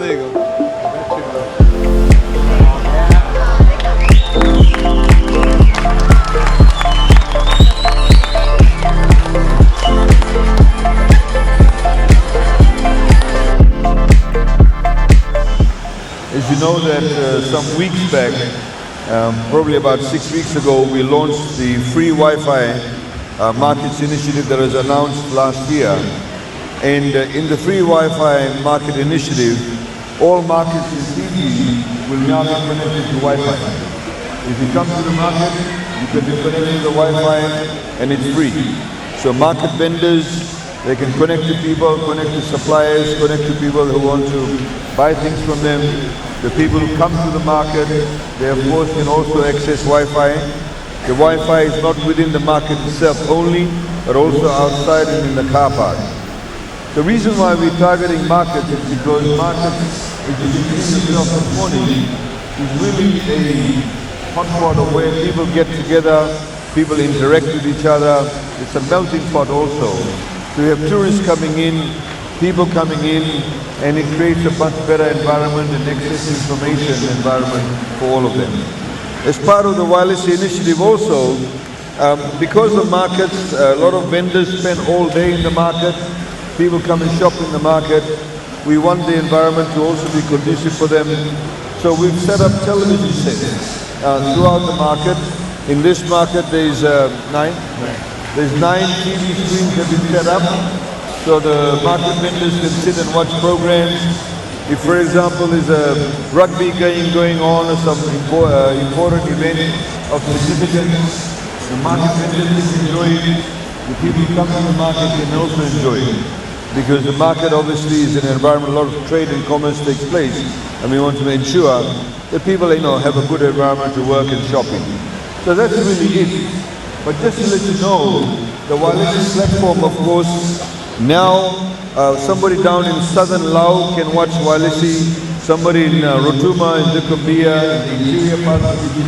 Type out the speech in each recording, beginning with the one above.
there you go. As you know that some weeks back, probably about 6 weeks ago, we launched the free Wi-Fi markets initiative that was announced last year. And in the free Wi-Fi market initiative, all markets in Fiji will now be connected to Wi-Fi. If you come to the market, you can be connected to the Wi-Fi and it's free. So market vendors, they can connect to people, connect to suppliers, connect to people who want to buy things from them. The people who come to the market, they of course can also access Wi-Fi. The Wi-Fi is not within the market itself only, but also outside and in the car park. The reason why we're targeting markets is because markets, as you can see yourself this morning, is really a hotspot of where people get together, people interact with each other. It's a melting pot also. So we have tourists coming in, people coming in, and it creates a much better environment and access information environment for all of them. As part of the Walesi initiative also, because the markets, a lot of vendors spend all day in the market, people come and shop in the market, we want the environment to also be conducive for them. So we've set up television sets throughout the market. In this market there's nine TV screens that have been set up. So the market vendors can sit and watch programs. If, for example, there's a rugby game going on or some important event of significance, the market vendors can enjoy it. The people who come to the market can also enjoy it. Because the market obviously is an environment, a lot of trade and commerce takes place, and we want to ensure that people, have a good environment to work and shop in. So that's really it. But just to let you know, the Walesi platform, of course, now somebody down in southern Laos can watch Walesi, somebody in Rotuma, in Dukumbia, in the interior part of the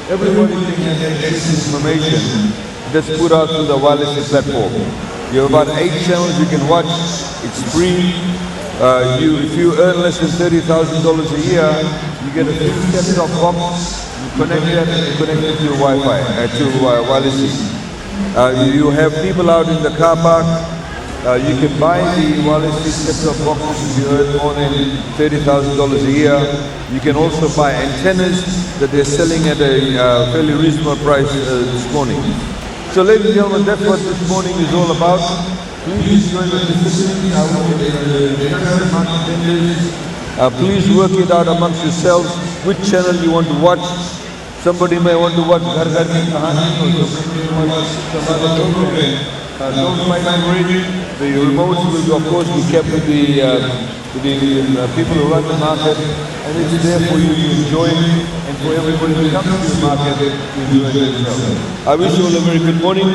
everybody can access information that's put out through the Walesi platform. You have about 8 channels you can watch, it's free. If you earn less than $30,000 a year, you get a free set-top box, you connect that and you connect it to Wi-Fi, to Walesi. You have people out in the car park. You can buy the Walesi set-top boxes if you earn more than $30,000 a year. You can also buy antennas that they're selling at a fairly reasonable price this morning. So ladies and gentlemen, that's what this morning is all about. Please join the discussion. Please work it out amongst yourselves which channel you want to watch. Somebody may want to watch Ghar Ghar Ki Kahani or somebody may watch some other program. Don't fight over it. The remotes will of course be kept with the people who run the market, and it's there for you to enjoy and for everybody to come to the market to enjoy themselves. I wish you all a very good morning.